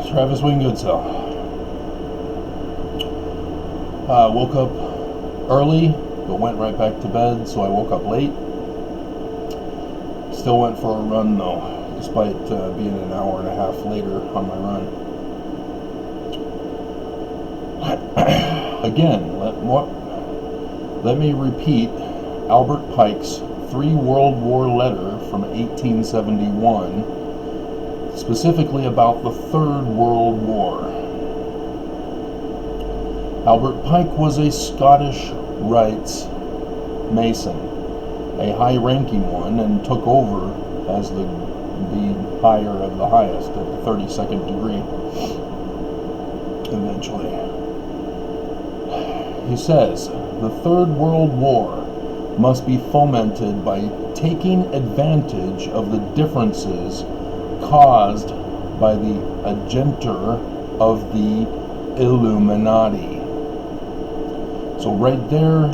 Travis Wingoodsell. Woke up early, but went right back to bed, so I woke up late. Still went for a run though, despite being an hour and a half later on my run. Again, let me repeat Albert Pike's 3 World War letter from 1871, specifically about the Third World War. Albert Pike was a Scottish Rites Mason, a high-ranking one, and took over as the higher of the highest at the 32nd degree eventually. He says, the Third World War must be fomented by taking advantage of the differences caused by the agenter of the Illuminati. So right there,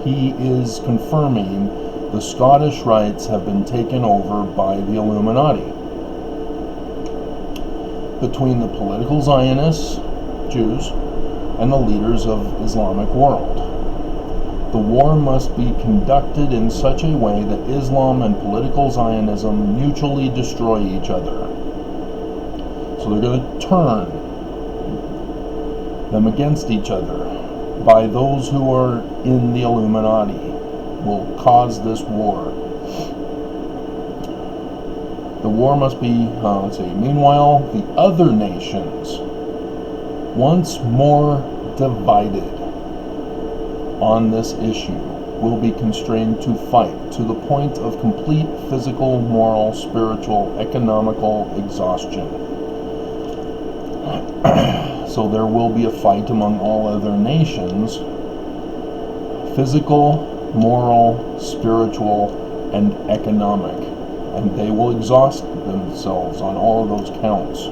he is confirming the Scottish rites have been taken over by the Illuminati. Between the political Zionists, Jews, and the leaders of Islamic world. The war must be conducted in such a way that Islam and political Zionism mutually destroy each other. So they're going to turn them against each other by those who are in the Illuminati will cause this war. The war must be, meanwhile, the other nations, once more divided on this issue, will be constrained to fight to the point of complete physical, moral, spiritual, economical exhaustion. So there will be a fight among all other nations, physical, moral, spiritual, and economic, and they will exhaust themselves on all of those counts.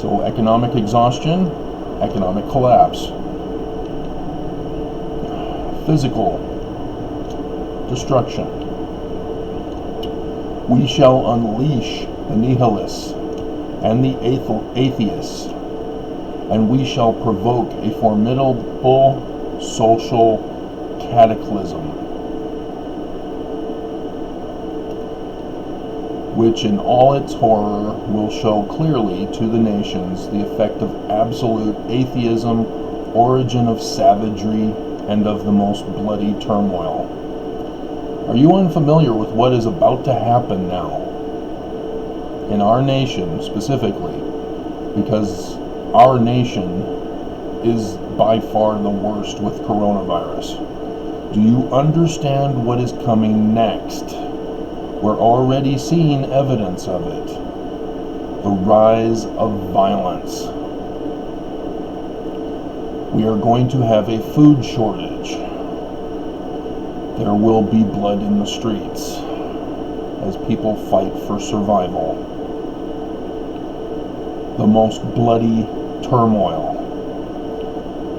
So economic exhaustion, economic collapse. Physical destruction. We shall unleash the nihilists and the atheists, and we shall provoke a formidable social cataclysm, which in all its horror will show clearly to the nations the effect of absolute atheism, origin of savagery, and of the most bloody turmoil. Are you unfamiliar with what is about to happen now? In our nation specifically, because our nation is by far the worst with coronavirus. Do you understand what is coming next? We're already seeing evidence of it. The rise of violence. We are going to have a food shortage. There will be blood in the streets as people fight for survival. The most bloody turmoil.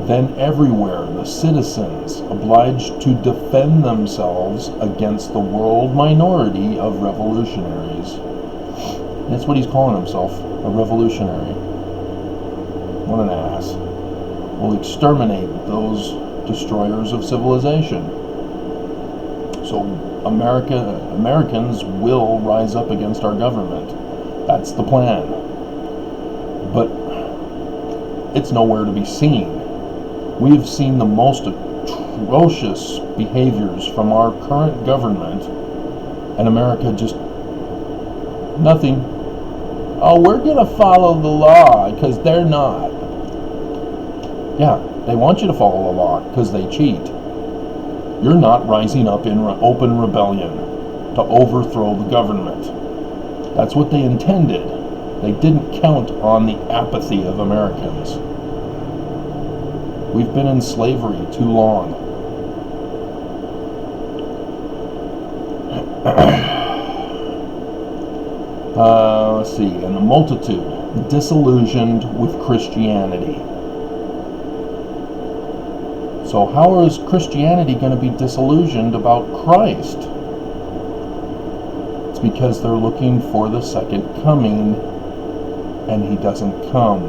Then everywhere the citizens obliged to defend themselves against the world minority of revolutionaries. That's what he's calling himself, a revolutionary. What an ass. Will exterminate those destroyers of civilization. So Americans will rise up against our government. That's the plan. But it's nowhere to be seen. We have seen the most atrocious behaviors from our current government, and America just nothing. Oh, we're going to follow the law because they're not. Yeah, they want you to follow the law because they cheat. You're not rising up in open rebellion to overthrow the government. That's what they intended. They didn't count on the apathy of Americans. We've been in slavery too long. Let's see, and the multitude disillusioned with Christianity. So how is Christianity going to be disillusioned about Christ? It's because they're looking for the second coming and he doesn't come.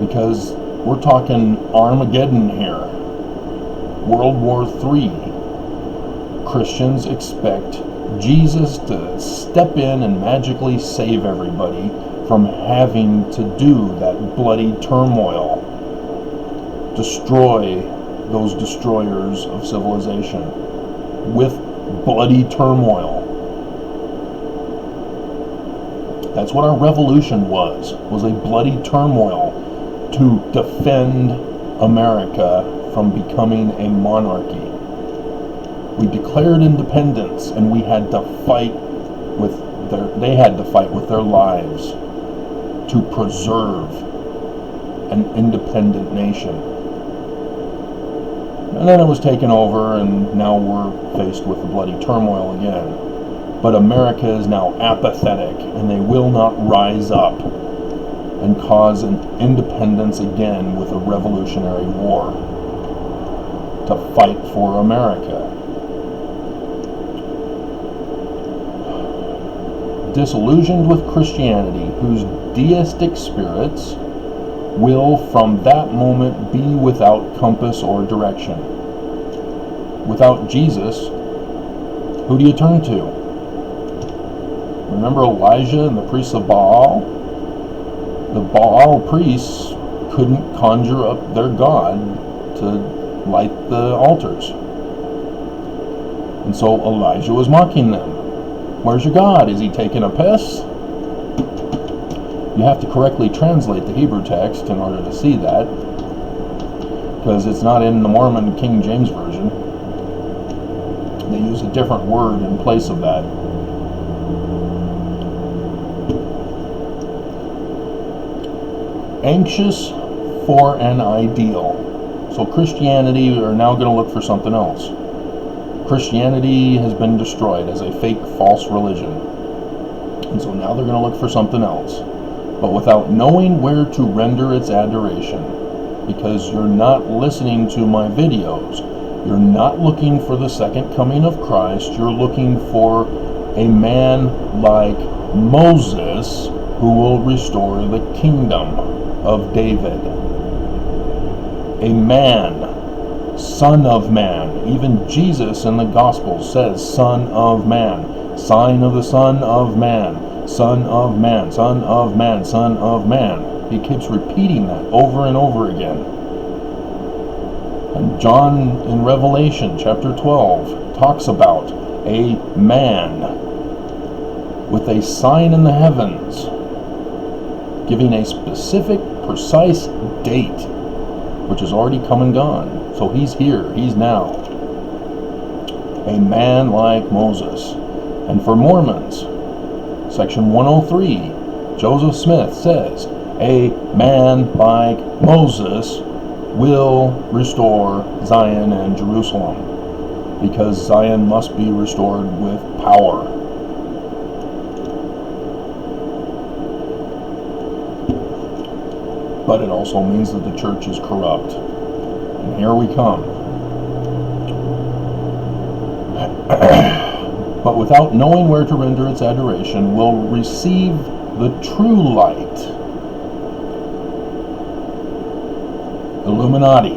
Because we're talking Armageddon here. World War III. Christians expect Jesus to step in and magically save everybody from having to do that bloody turmoil. Destroy those destroyers of civilization with bloody turmoil. That's what our revolution was a bloody turmoil to defend America from becoming a monarchy. We declared independence, and we had to fight they had to fight with their lives to preserve an independent nation. And then it was taken over, and now we're faced with the bloody turmoil again. But America is now apathetic, and they will not rise up and cause an independence again with a revolutionary war to fight for America. Disillusioned with Christianity, whose deistic spirits will from that moment be without compass or direction. Without Jesus, who do you turn to? Remember Elijah and the priests of Baal? The Baal priests couldn't conjure up their god to light the altars. And so Elijah was mocking them. Where's your God? Is he taking a piss? You have to correctly translate the Hebrew text in order to see that, because it's not in the Mormon King James Version. They use a different word in place of that. Anxious for an ideal. So Christianity are now going to look for something else. Christianity has been destroyed as a fake, false religion. And so now they're going to look for something else. But without knowing where to render its adoration. Because you're not listening to my videos. You're not looking for the second coming of Christ. You're looking for a man like Moses who will restore the kingdom of David. A man, son of man. Even Jesus in the Gospels says son of man, sign of the Son of Man, son of man, son of man, son of man. He keeps repeating that over and over again. And John in Revelation chapter 12 talks about a man with a sign in the heavens, giving a specific, precise date, which has already come and gone. So he's here, he's now. A man like Moses. And for Mormons, section 103, Joseph Smith says, a man like Moses will restore Zion and Jerusalem, because Zion must be restored with power. But it also means that the church is corrupt. And here we come. But without knowing where to render its adoration, will receive the true light. Illuminati.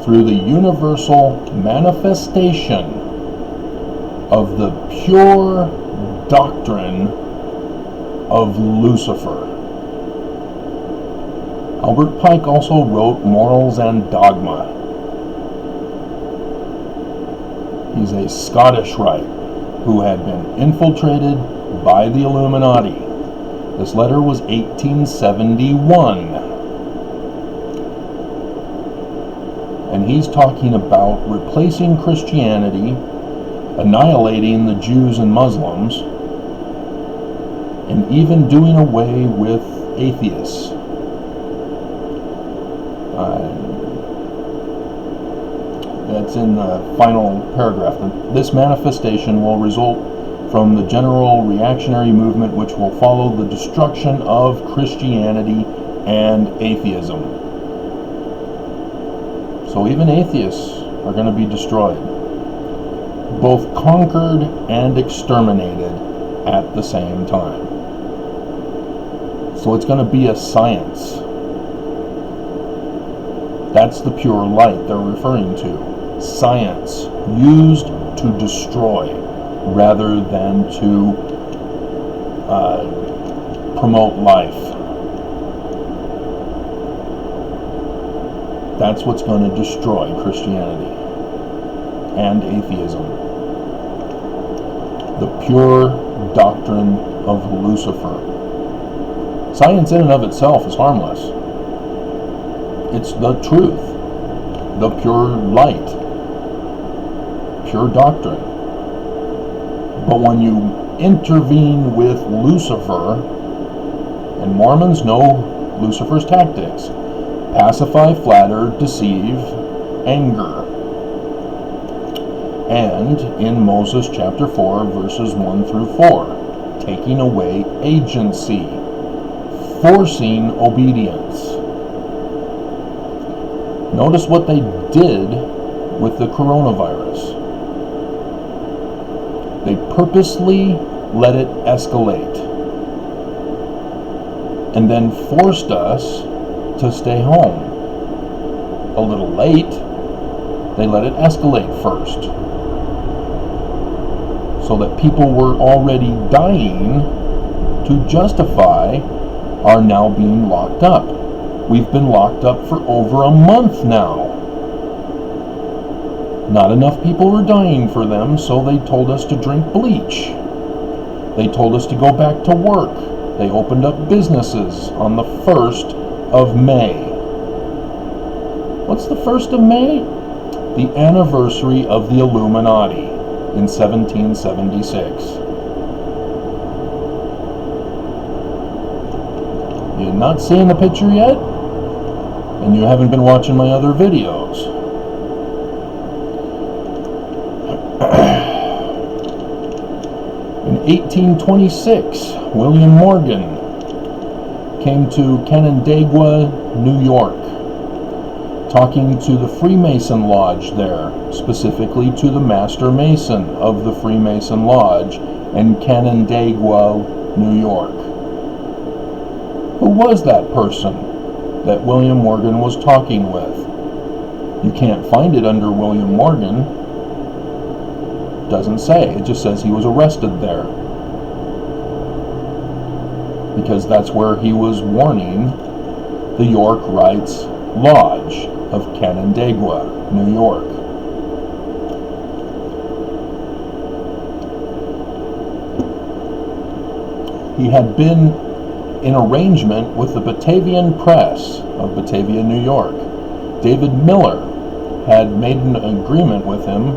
Through the universal manifestation of the pure doctrine of Lucifer. Albert Pike also wrote Morals and Dogma. He's a Scottish Rite who had been infiltrated by the Illuminati. This letter was 1871. And he's talking about replacing Christianity, annihilating the Jews and Muslims, and even doing away with atheists. That's in the final paragraph. This manifestation will result from the general reactionary movement which will follow the destruction of Christianity and atheism. So even atheists are going to be destroyed. both conquered and exterminated at the same time. So it's going to be a science. That's the pure light they're referring to. Science used to destroy rather than to promote life. That's what's going to destroy Christianity and atheism. The pure doctrine of Lucifer. Science in and of itself is harmless. It's the truth, the pure light, pure doctrine. But when you intervene with Lucifer, and Mormons know Lucifer's tactics: pacify, flatter, deceive, anger. And in Moses chapter 4, verses 1 through 4, taking away agency, forcing obedience. Notice what they did with the coronavirus. They purposely let it escalate and then forced us to stay home. A little late, they let it escalate first, so that people were already dying to justify our now being locked up. We've been locked up for over a month now. Not enough people were dying for them, so they told us to drink bleach. They told us to go back to work. They opened up businesses on the 1st of May. What's the 1st of May? The anniversary of the Illuminati in 1776. You're not seeing the picture yet? And you haven't been watching my other videos. In 1826, William Morgan came to Canandaigua, New York, talking to the Freemason Lodge there, specifically to the Master Mason of the Freemason Lodge in Canandaigua, New York. Who was that person that William Morgan was talking with? You can't find it under William Morgan. Doesn't say. It just says he was arrested there, because that's where he was warning the York Rites Lodge of Canandaigua, New York. He had been in arrangement with the Batavian Press of Batavia, New York. David Miller had made an agreement with him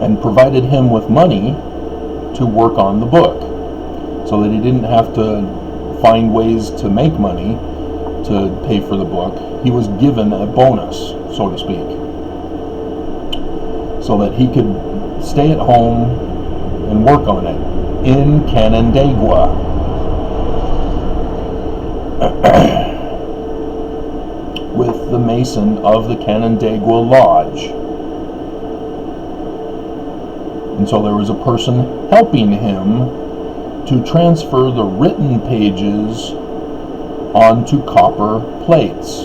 and provided him with money to work on the book, so that he didn't have to find ways to make money to pay for the book. He was given a bonus, so to speak, so that he could stay at home and work on it in Canandaigua. With the Mason of the Canandaigua Lodge. And so there was a person helping him to transfer the written pages onto copper plates.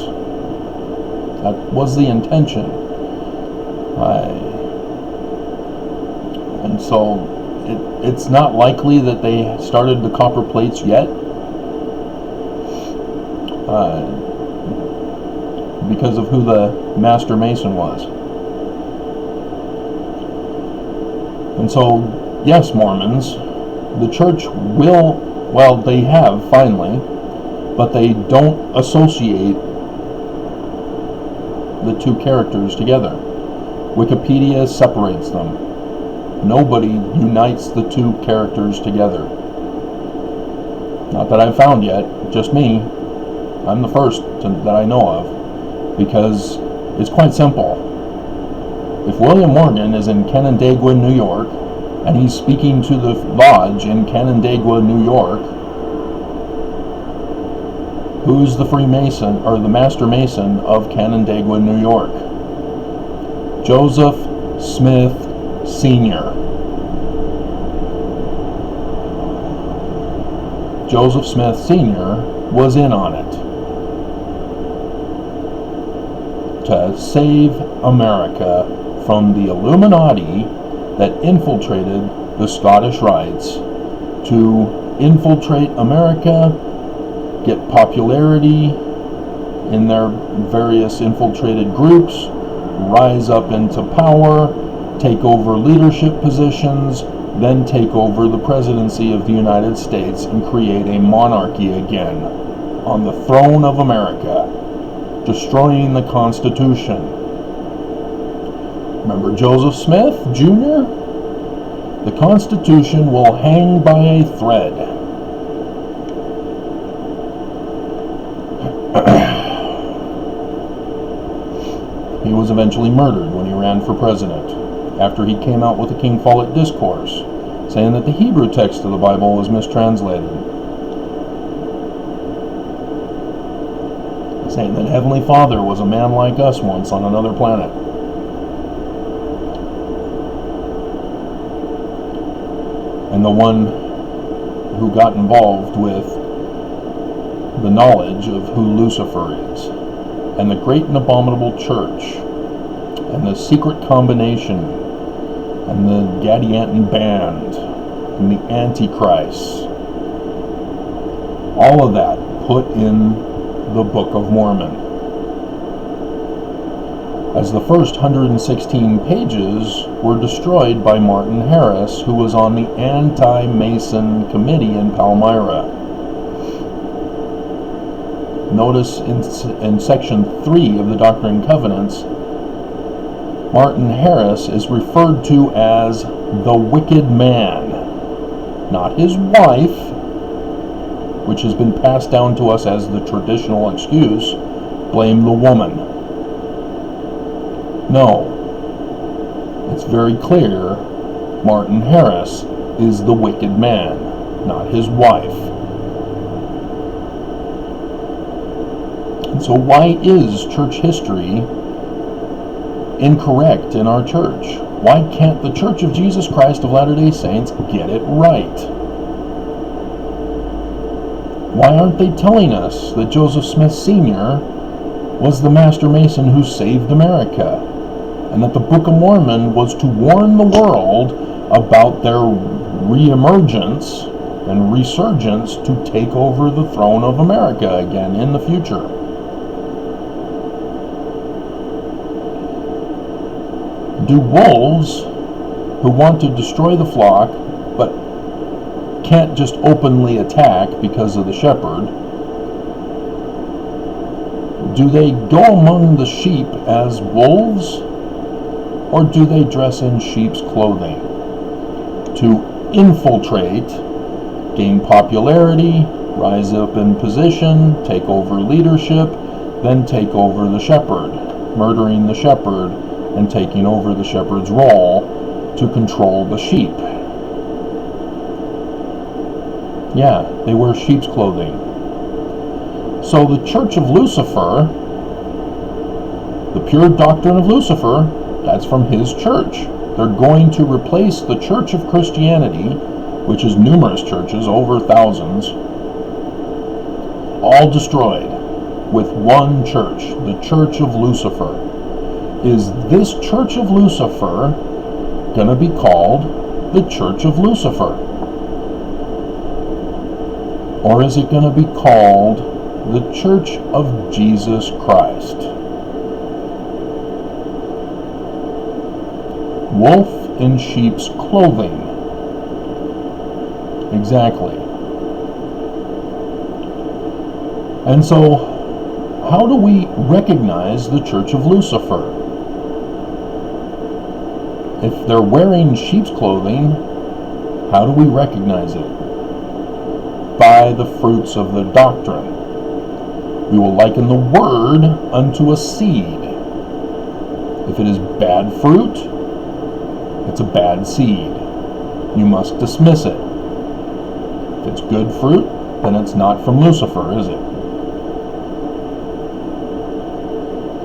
That was the intention. And so it's not likely that they started the copper plates yet, because of who the Master Mason was. And so, yes, Mormons, the church will, well, they have finally, but they don't associate the two characters together. Wikipedia separates them. Nobody unites the two characters together. Not that I've found yet, just me. I'm the first that I know of, because it's quite simple. If William Morgan is in Canandaigua, New York, and he's speaking to the lodge in Canandaigua, New York, who's the Freemason, or the Master Mason of Canandaigua, New York? Joseph Smith Sr. Joseph Smith Sr. was in on it to save America from the Illuminati that infiltrated the Scottish Rites to infiltrate America, get popularity in their various infiltrated groups, rise up into power, take over leadership positions, then take over the presidency of the United States and create a monarchy again on the throne of America, destroying the Constitution. Remember Joseph Smith Jr.? The Constitution will hang by a thread. He was eventually murdered when he ran for president, after he came out with the King Follett Discourse, saying that the Hebrew text of the Bible was mistranslated. Saying that Heavenly Father was a man like us once on another planet. And the one who got involved with the knowledge of who Lucifer is, and the great and abominable church, and the secret combination, and the Gadianton band, and the Antichrist. All of that put in the Book of Mormon. As the first 116 pages were destroyed by Martin Harris, who was on the Anti-Mason Committee in Palmyra. Notice in section 3 of the Doctrine and Covenants, Martin Harris is referred to as the wicked man, not his wife, which has been passed down to us as the traditional excuse, blame the woman. No, it's very clear Martin Harris is the wicked man, not his wife. And so why is church history incorrect in our church? Why can't the Church of Jesus Christ of Latter-day Saints get it right? Why aren't they telling us that Joseph Smith Sr. was the Master Mason who saved America, and that the Book of Mormon was to warn the world about their reemergence and resurgence to take over the throne of America again in the future? Do wolves who want to destroy the flock but can't just openly attack because of the shepherd, do they go among the sheep as wolves, or do they dress in sheep's clothing to infiltrate, gain popularity, rise up in position, take over leadership, then take over the shepherd, murdering the shepherd and taking over the shepherd's role to control the sheep? Yeah, they wear sheep's clothing. So the Church of Lucifer, the pure doctrine of Lucifer, that's from his church. They're going to replace the Church of Christianity, which is numerous churches, over thousands, all destroyed, with one church, the Church of Lucifer. Is this Church of Lucifer going to be called the Church of Lucifer? Or is it going to be called the Church of Jesus Christ? Wolf in sheep's clothing. Exactly. And so, how do we recognize the Church of Lucifer? If they're wearing sheep's clothing, how do we recognize it? By the fruits of the doctrine. We will liken the word unto a seed. If it is bad fruit, it's a bad seed. You must dismiss it. If it's good fruit, then it's not from Lucifer, is it?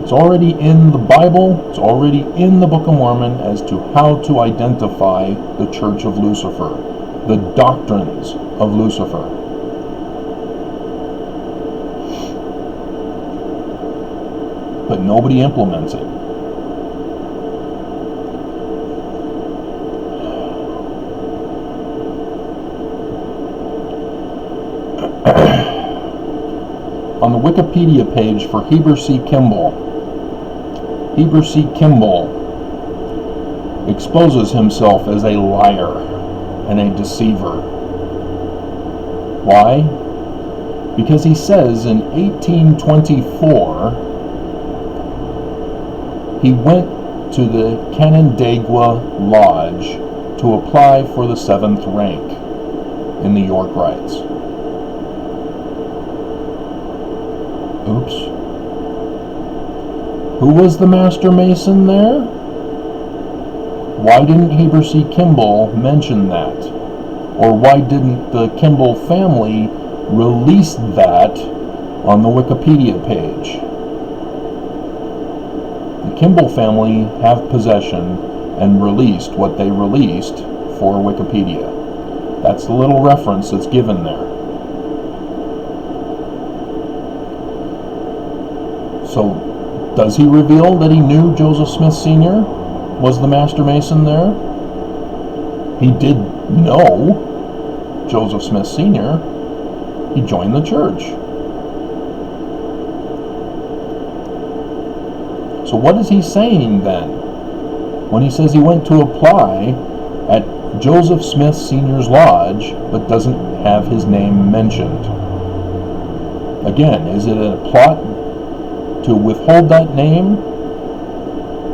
It's already in the Bible, it's already in the Book of Mormon as to how to identify the Church of Lucifer, the doctrines of Lucifer. But nobody implements it. On the Wikipedia page for Heber C. Kimball exposes himself as a liar and a deceiver. Why? Because he says in 1824 he went to the Canandaigua Lodge to apply for the 7th rank in the York Rites. Oops. Who was the Master Mason there? Why didn't Heber C. Kimball mention that? Or why didn't the Kimball family release that on the Wikipedia page? The Kimball family have possession and released what they released for Wikipedia. That's the little reference that's given there. So, does he reveal that he knew Joseph Smith Sr. was the Master Mason there? He did know Joseph Smith Sr. He joined the church. So what is he saying then when he says he went to apply at Joseph Smith Sr.'s lodge but doesn't have his name mentioned? Again, is it a plot to withhold that name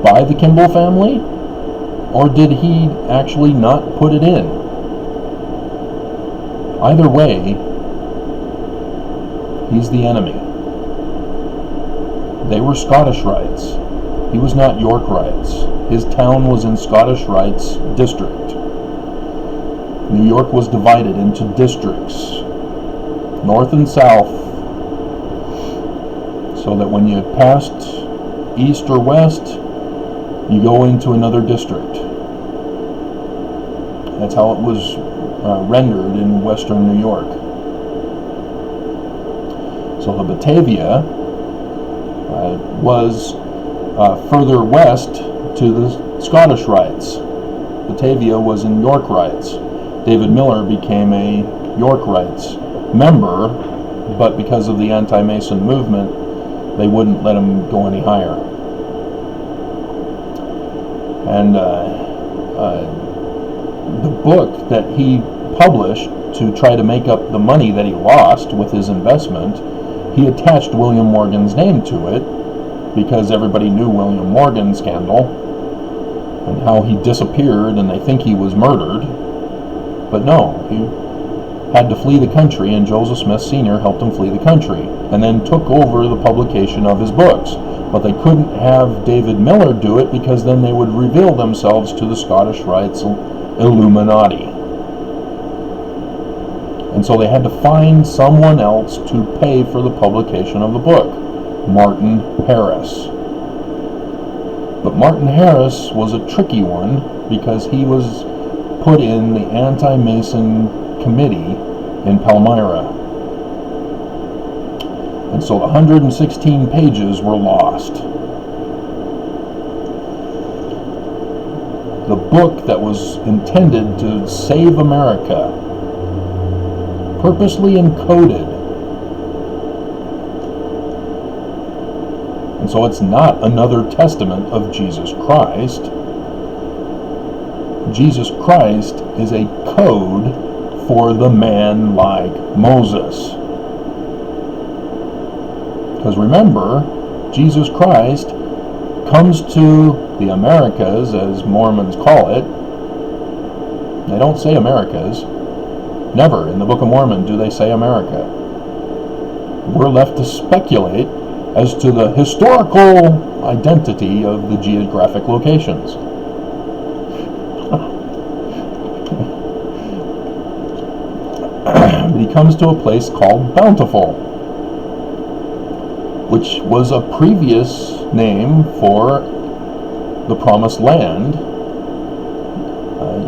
by the Kimball family? Or did he actually not put it in? Either way, he's the enemy. They were Scottish Rites. He was not York Rites. His town was in Scottish Rites district. New York was divided into districts, north and south, so that when you passed east or west, you go into another district. That's how it was rendered in western New York. So the Batavia was further west to the Scottish Rites. Batavia was in York Rites. David Miller became a York Rites member, but because of the anti-Mason movement, they wouldn't let him go any higher. And the book that he published to try to make up the money that he lost with his investment, he attached William Morgan's name to it because everybody knew William Morgan's scandal and how he disappeared and they think he was murdered. But no, he had to flee the country, and Joseph Smith Sr. helped him flee the country and then took over the publication of his books. But they couldn't have David Miller do it because then they would reveal themselves to the Scottish Rites Illuminati. And so they had to find someone else to pay for the publication of the book, Martin Harris. But Martin Harris was a tricky one because he was put in the anti-Mason committee in Palmyra. And so the 116 pages were lost. The book that was intended to save America, purposely encoded. And so it's not another testament of Jesus Christ. Jesus Christ is a code for the man like Moses. Because remember, Jesus Christ comes to the Americas, as Mormons call it. They don't say Americas. Never in the Book of Mormon do they say America. We're left to speculate as to the historical identity of the geographic locations. But he comes to a place called Bountiful. which was a previous name for the Promised Land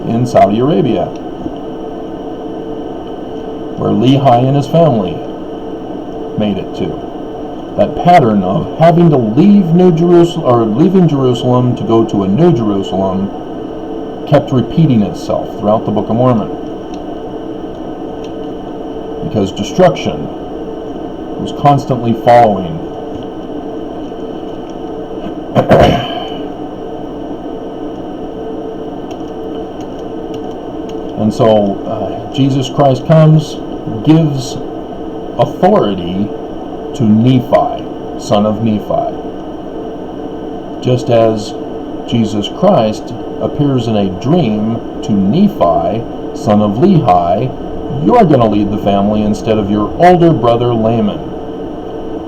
in Saudi Arabia, where Lehi and his family made it to. That pattern of having to leave leaving Jerusalem to go to a New Jerusalem kept repeating itself throughout the Book of Mormon, because destruction was constantly following. And so Jesus Christ comes, gives authority to Nephi, son of Nephi. Just as Jesus Christ appears in a dream to Nephi, son of Lehi, you're going to lead the family instead of your older brother Laman,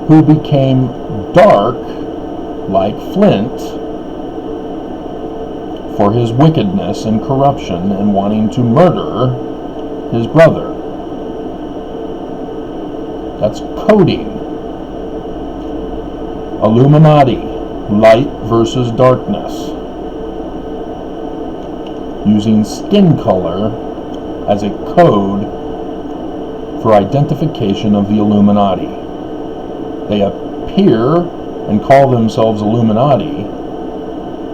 who became dark like flint for his wickedness and corruption and wanting to murder his brother. That's coding. Illuminati, light versus darkness. Using skin color as a code for identification of the Illuminati. They appear and call themselves Illuminati,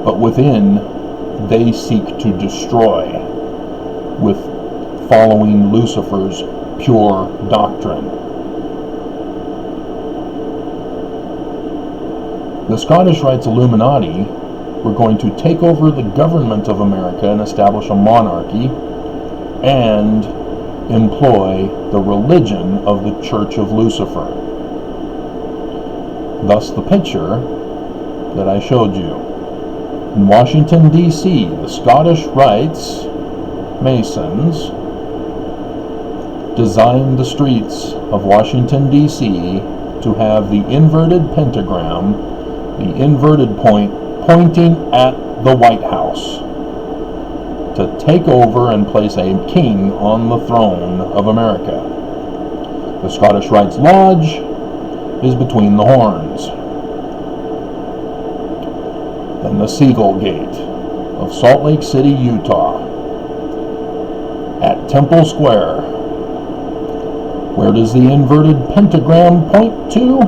but within they seek to destroy with following Lucifer's pure doctrine. The Scottish Rites Illuminati were going to take over the government of America and establish a monarchy and employ the religion of the Church of Lucifer. Thus the picture that I showed you. In Washington, D.C., the Scottish Rites Masons designed the streets of Washington, D.C. to have the inverted pentagram, the inverted point pointing at the White House, to take over and place a king on the throne of America. The Scottish Rites Lodge is between the horns. Then the Seagull Gate of Salt Lake City, Utah, at Temple Square. Where does the inverted pentagram point to?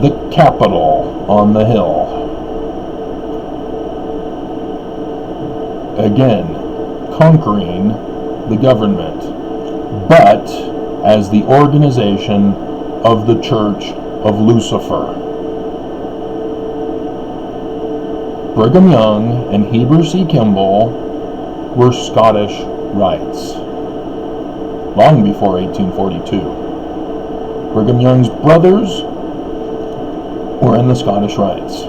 The Capitol on the hill. Again, conquering the government, but as the organization of the Church of Lucifer. Brigham Young and Heber C. Kimball were Scottish Rites, long before 1842. Brigham Young's brothers were in the Scottish Rites.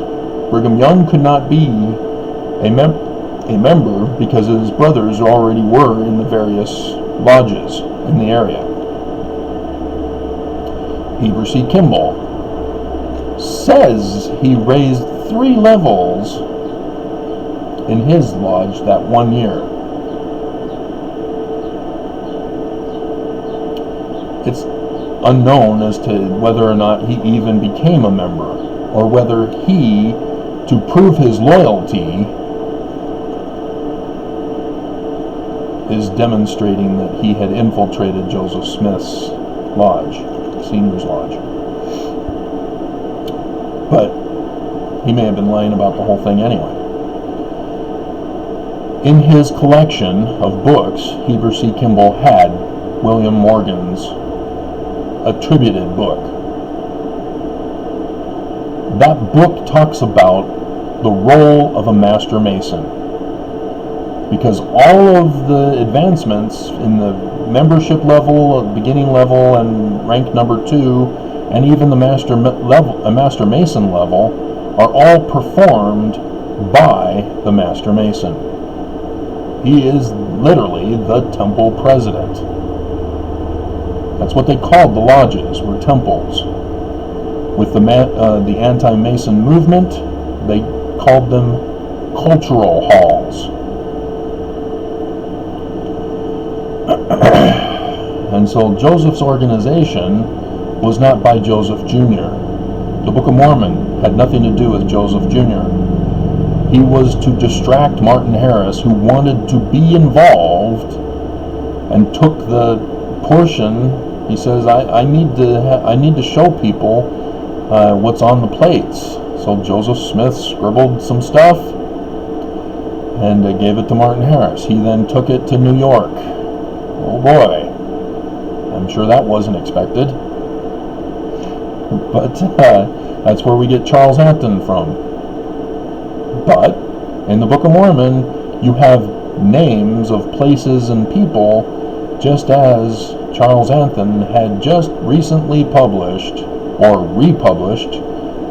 Brigham Young could not be a member because his brothers already were in the various lodges in the area. Heber C. Kimball says he raised 3 levels in his lodge that one year. It's unknown as to whether or not he even became a member, or whether he, to prove his loyalty, is demonstrating that he had infiltrated Joseph Smith's lodge, Senior's Lodge. But he may have been lying about the whole thing anyway. In his collection of books, Heber C. Kimball had William Morgan's attributed book. That book talks about the role of a Master Mason, because all of the advancements in the membership level, beginning level, and rank number 2, and even the Master Mason level, are all performed by the Master Mason. He is literally the temple president. That's what they called the lodges, were temples. With the anti-Mason movement, they called them cultural halls. And so Joseph's organization was not by Joseph Jr. The Book of Mormon had nothing to do with Joseph Jr. He was to distract Martin Harris, who wanted to be involved, and took the portion. He says, I need to show people what's on the plates. So Joseph Smith scribbled some stuff and gave it to Martin Harris. He then took it to New York. Oh boy, I'm sure that wasn't expected. But that's where we get Charles Anthon from. But in the Book of Mormon, you have names of places and people, just as Charles Anthon had just recently published or republished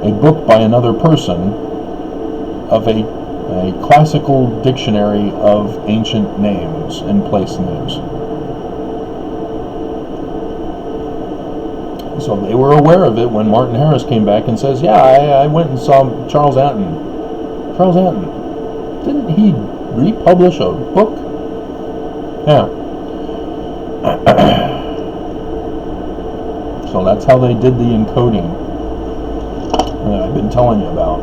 a book by another person of a classical dictionary of ancient names and place names. So they were aware of it when Martin Harris came back and says, yeah, I went and saw Charles Anthon. Charles Anthon, didn't he republish a book? Yeah. So that's how they did the encoding that I've been telling you about.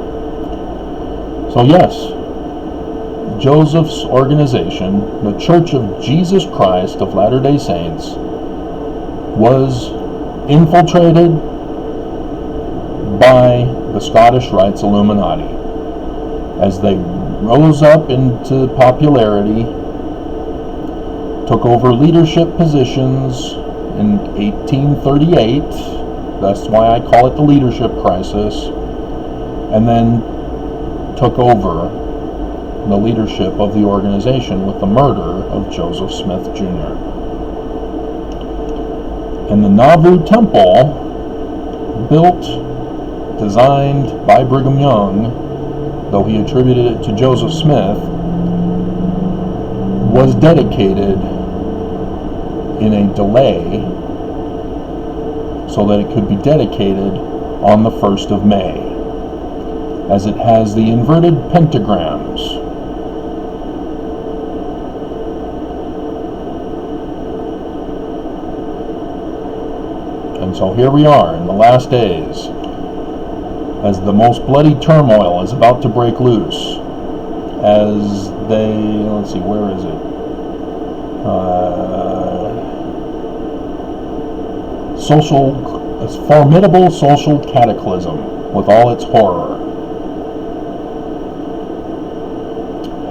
So yes, Joseph's organization, the Church of Jesus Christ of Latter-day Saints, was infiltrated by the Scottish Rites Illuminati. As they rose up into popularity, took over leadership positions in 1838, that's why I call it the leadership crisis, and then took over the leadership of the organization with the murder of Joseph Smith Jr. And the Nauvoo Temple, built, designed by Brigham Young, though he attributed it to Joseph Smith, was dedicated in a delay so that it could be dedicated on the 1st of May, as it has the inverted pentagrams. And so here we are in the last days, as the most bloody turmoil is about to break loose, as they, let's see, where is it? A formidable social cataclysm with all its horror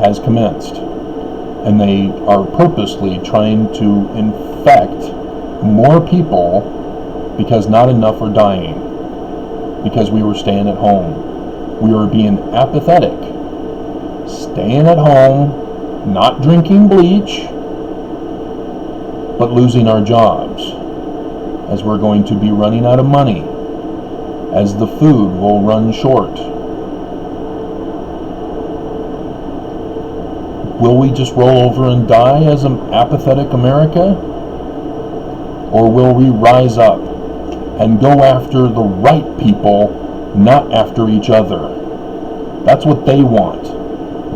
has commenced, and they are purposely trying to infect more people because not enough are dying. Because we were staying at home. We were being apathetic. Staying at home, not drinking bleach, but losing our jobs. As we're going to be running out of money. As the food will run short. Will we just roll over and die as an apathetic America? Or will we rise up and go after the right people, not after each other? That's what they want,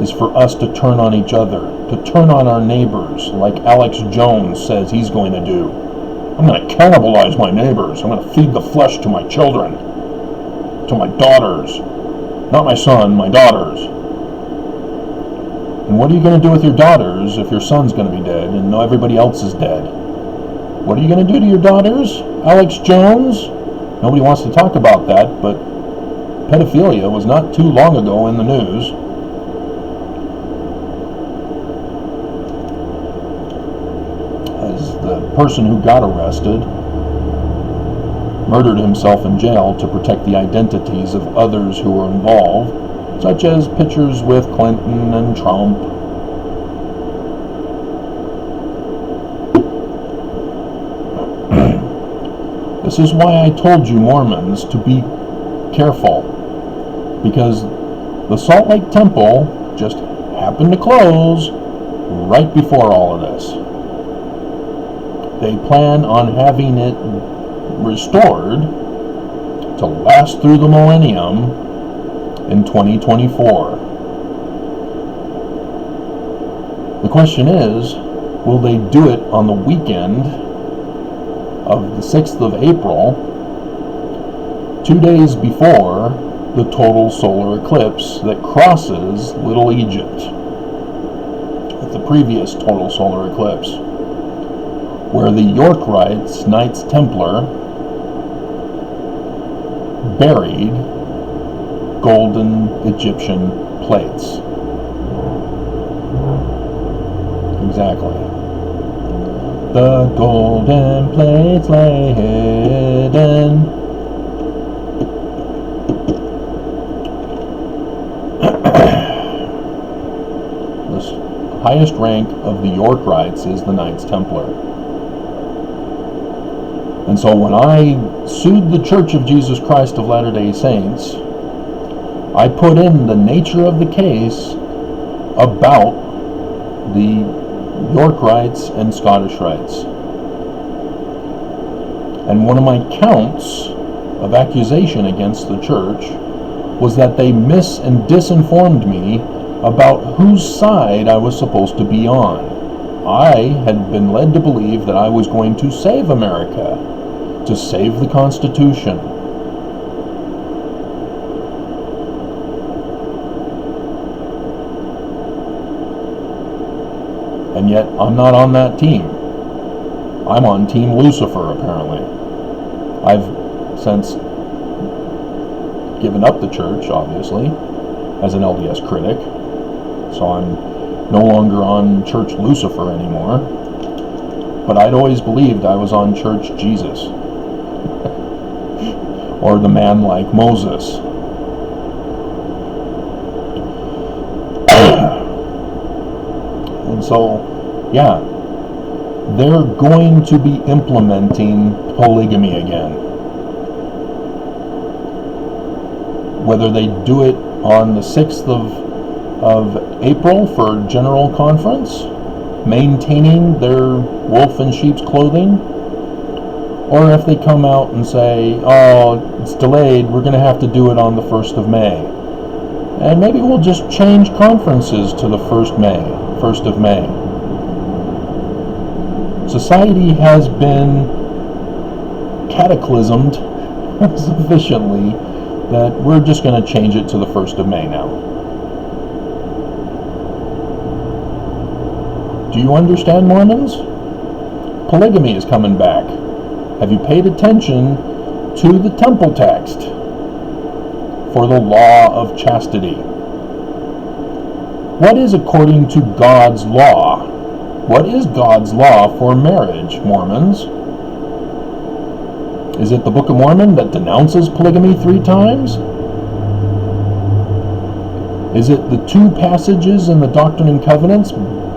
is for us to turn on each other, to turn on our neighbors, like Alex Jones says he's going to do. I'm going to cannibalize my neighbors. I'm going to feed the flesh to my children, to my daughters. Not my son, my daughters. And what are you going to do with your daughters if your son's going to be dead and everybody else is dead? What are you going to do to your daughters, Alex Jones? Nobody wants to talk about that, but pedophilia was not too long ago in the news. As the person who got arrested murdered himself in jail to protect the identities of others who were involved, such as pictures with Clinton and Trump. This is why I told you Mormons to be careful, because the Salt Lake Temple just happened to close right before all of this. They plan on having it restored to last through the millennium in 2024. The question is, will they do it on the weekend of the 6th of April 2 days before the total solar eclipse that crosses Little Egypt with the previous total solar eclipse, where the Yorkites, Knights Templar, buried golden Egyptian plates. Exactly. The golden plates lay hidden. The highest rank of the Yorkites is the Knights Templar. And so when I sued the Church of Jesus Christ of Latter-day Saints, I put in the nature of the case about the York rites and Scottish rites. And one of my counts of accusation against the church was that they mis- and disinformed me about whose side I was supposed to be on. I had been led to believe that I was going to save America, to save the Constitution. And yet, I'm not on that team. I'm on Team Lucifer, apparently. I've since given up the church, obviously, as an LDS critic. So I'm no longer on Church Lucifer anymore. But I'd always believed I was on Church Jesus. Or the man like Moses. And so, yeah, they're going to be implementing polygamy again. Whether they do it on the 6th of April for General Conference, maintaining their wolf in sheep's clothing, or if they come out and say, oh, it's delayed, we're going to have to do it on the 1st of May. And maybe we'll just change conferences to the 1st of May. Society has been cataclysmed sufficiently that we're just going to change it to the 1st of May now. Do you understand, Mormons? Polygamy is coming back. Have you paid attention to the temple text for the law of chastity? What is according to God's law? What is God's law for marriage, Mormons? Is it the Book of Mormon that denounces polygamy 3 times? Is it the 2 passages in the Doctrine and Covenants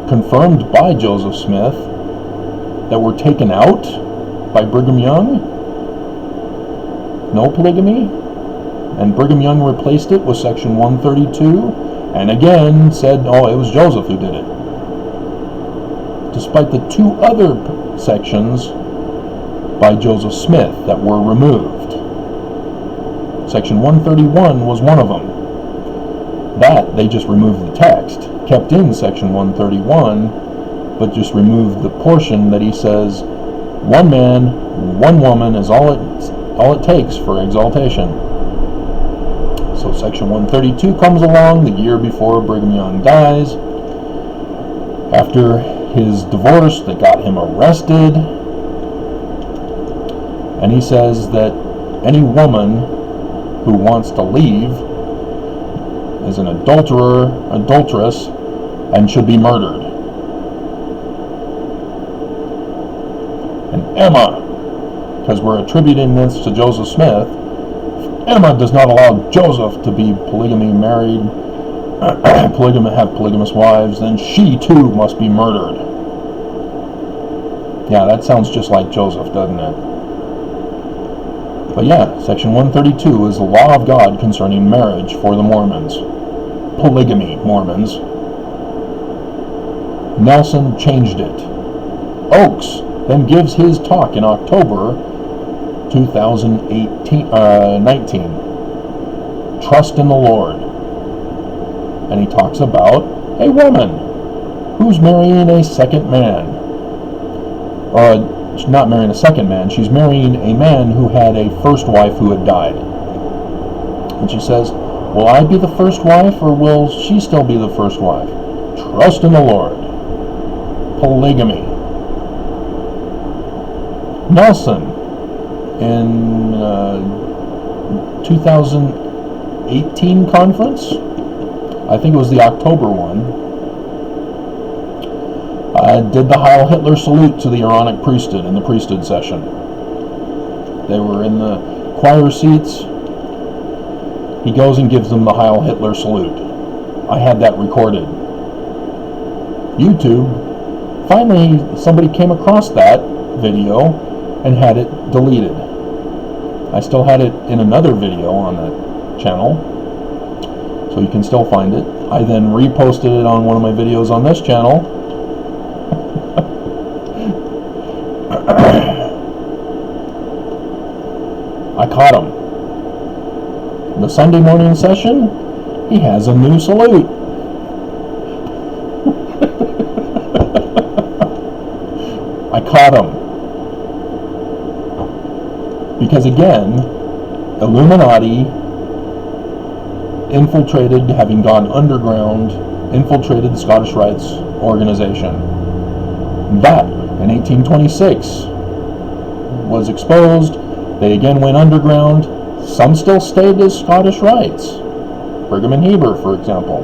confirmed by Joseph Smith that were taken out by Brigham Young? No polygamy? And Brigham Young replaced it with section 132, and again said, oh, it was Joseph who did it. Despite the 2 other sections by Joseph Smith that were removed. Section 131 was one of them. That, they just removed the text, kept in section 131, but just removed the portion that he says, one man, one woman is all it takes for exaltation. So section 132 comes along the year before Brigham Young dies, after his divorce that got him arrested, and he says that any woman who wants to leave is an adulteress, and should be murdered. And Emma, because we're attributing this to Joseph Smith, Emma does not allow Joseph to be polygamy married, have polygamous wives, then she too must be murdered. Yeah, that sounds just like Joseph, doesn't it? But yeah, section 132 is the law of God concerning marriage for the Mormons. Polygamy, Mormons. Nelson changed it. Oakes then gives his talk in October 2019. Trust in the Lord. And he talks about a woman who's marrying a second man. She's not marrying a second man, she's marrying a man who had a first wife who had died. And she says, will I be the first wife, or will she still be the first wife? Trust in the Lord. Polygamy. Nelson, in 2018 conference, I think it was the October one, did the Heil Hitler salute to the Aaronic priesthood in the priesthood session. They were in the choir seats. He goes and gives them the Heil Hitler salute. I had that recorded. YouTube, finally somebody came across that video and had it deleted. I still had it in another video on that channel, so you can still find it. I then reposted it on one of my videos on this channel. I caught him. In the Sunday morning session, he has a new salute. I caught him. Because again, Illuminati infiltrated, having gone underground, infiltrated the Scottish Rites organization. That, in 1826, was exposed. They again went underground. Some still stayed as Scottish Rites. Brigham and Heber, for example.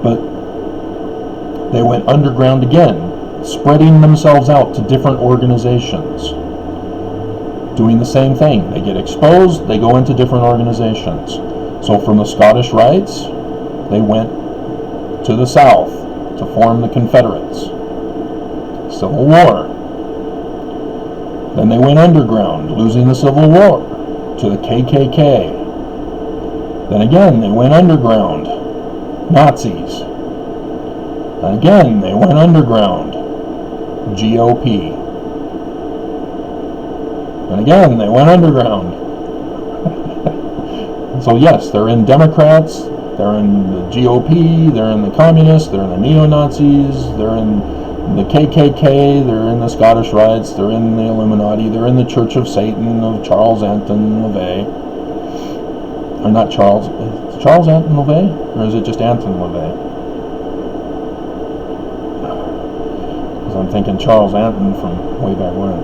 But they went underground again, spreading themselves out to different organizations. Doing the same thing. They get exposed, they go into different organizations. So from the Scottish Rites, they went to the south to form the Confederates. Civil War. Then they went underground, losing the Civil War, to the KKK. Then again, they went underground, Nazis. And again, they went underground, GOP. And again, they went underground. So yes, they're in Democrats, they're in the GOP, they're in the Communists, they're in the Neo-Nazis, they're in the KKK, they're in the Scottish Rites, they're in the Illuminati, they're in the Church of Satan of Charles Anton LaVey. Or not Charles, is Charles Anton LaVey? Or is it just Anton LaVey? Because I'm thinking Charles Anton from way back when.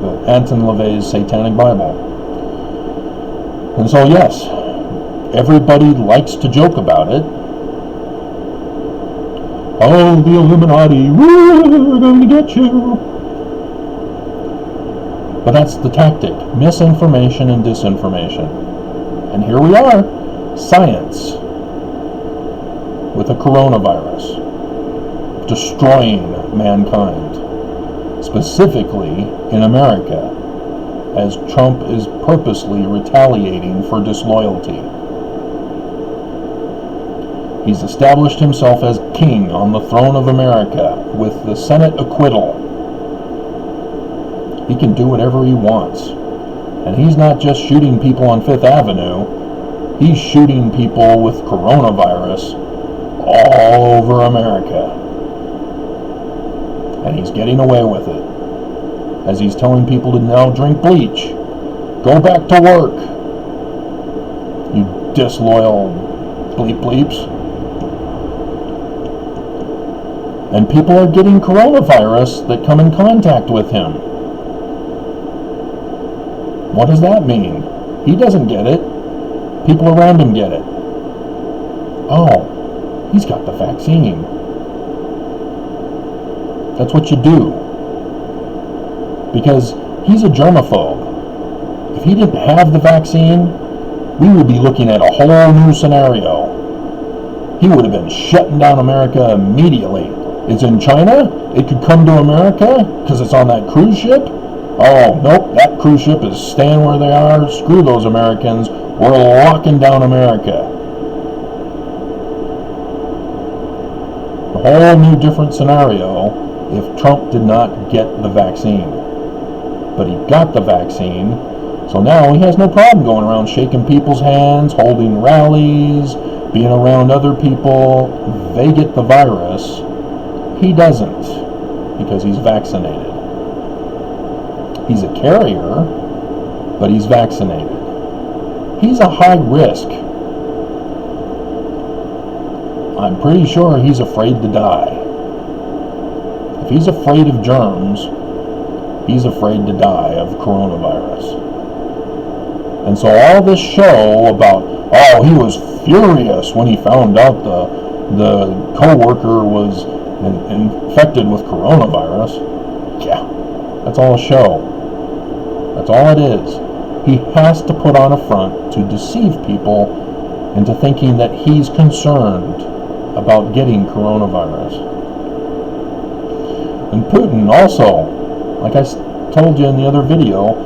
But Anton LaVey's Satanic Bible. And so yes, everybody likes to joke about it. Oh, the Illuminati, we're going to get you. But that's the tactic, misinformation and disinformation. And here we are, science, with a coronavirus, destroying mankind, specifically in America, as Trump is purposely retaliating for disloyalty. He's established himself as king on the throne of America with the Senate acquittal. He can do whatever he wants. And he's not just shooting people on Fifth Avenue. He's shooting people with coronavirus all over America. And he's getting away with it. As he's telling people to now drink bleach. Go back to work. You disloyal bleep bleeps. And people are getting coronavirus that come in contact with him. What does that mean? He doesn't get it. People around him get it. Oh, he's got the vaccine. That's what you do. Because he's a germaphobe. If he didn't have the vaccine, we would be looking at a whole new scenario. He would have been shutting down America immediately. It's in China? It could come to America because it's on that cruise ship? Oh, nope, that cruise ship is staying where they are. Screw those Americans. We're locking down America. A whole new different scenario if Trump did not get the vaccine. But he got the vaccine, so now he has no problem going around shaking people's hands, holding rallies, being around other people. They get the virus. He doesn't, because he's vaccinated. He's a carrier, but he's vaccinated. He's a high risk. I'm pretty sure he's afraid to die. If he's afraid of germs, he's afraid to die of coronavirus. And so all this show about, oh, he was furious when he found out the co-worker was infected with coronavirus. Yeah, that's all a show. That's all it is. He has to put on a front to deceive people into thinking that he's concerned about getting coronavirus. And Putin also, like I told you in the other video,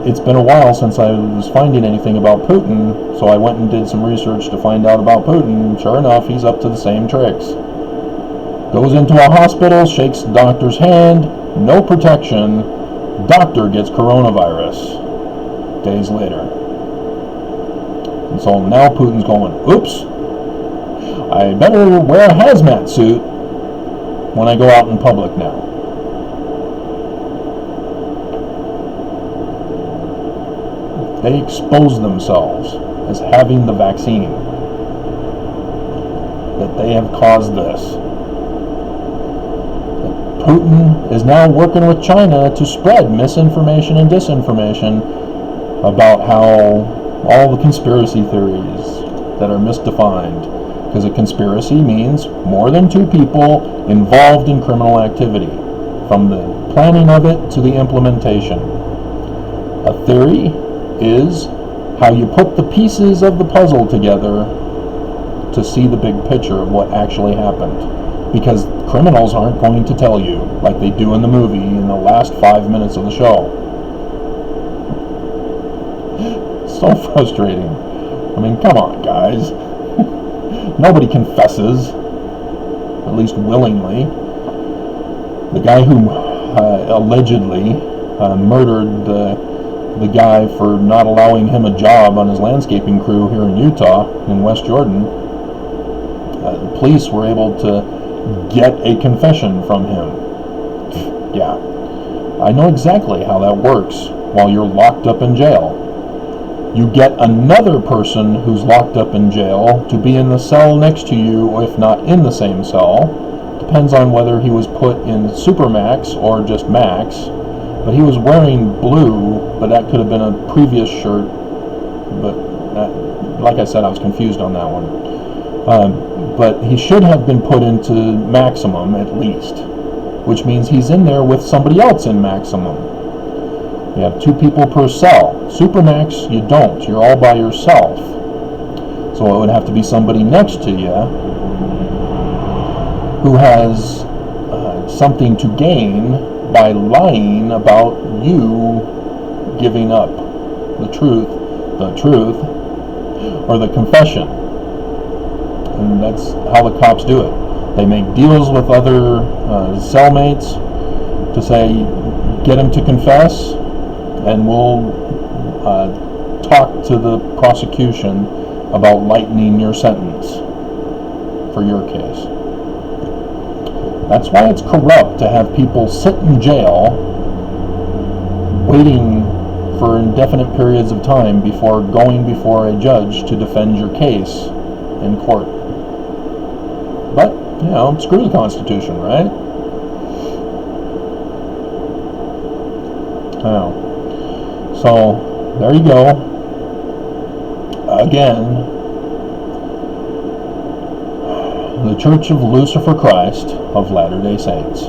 it's been a while since I was finding anything about Putin, so I went and did some research to find out about Putin. Sure enough, he's up to the same tricks. Goes into a hospital, shakes the doctor's hand, no protection, doctor gets coronavirus days later. And so now Putin's going, oops, I better wear a hazmat suit when I go out in public now. They expose themselves as having the vaccine, that they have caused this. That Putin is now working with China to spread misinformation and disinformation about how all the conspiracy theories that are misdefined. Because a conspiracy means more than two people involved in criminal activity, from the planning of it to the implementation. A theory is how you put the pieces of the puzzle together to see the big picture of what actually happened. Because criminals aren't going to tell you, like they do in the movie in the last 5 minutes of the show. So frustrating. I mean, come on, guys. Nobody confesses, at least willingly. The guy who allegedly murdered the guy for not allowing him a job on his landscaping crew here in Utah, in West Jordan, the police were able to get a confession from him. Yeah, I know exactly how that works while you're locked up in jail. You get another person who's locked up in jail to be in the cell next to you, if not in the same cell. Depends on whether he was put in Supermax or just Max. But he was wearing blue, but that could have been a previous shirt. But like I said, I was confused on that one. But he should have been put into maximum at least, which means he's in there with somebody else in maximum. You have 2 people per cell. Supermax, you don't. You're all by yourself. So it would have to be somebody next to you who has something to gain by lying about you giving up the truth, or the confession. And that's how the cops do it. They make deals with other cellmates to say, get him to confess, and we'll talk to the prosecution about lightening your sentence for your case. That's why it's corrupt to have people sit in jail waiting for indefinite periods of time before going before a judge to defend your case in court. But, you know, screw the Constitution, right? Now, so, there you go. Again, the Church of Lucifer Christ of Latter-day Saints.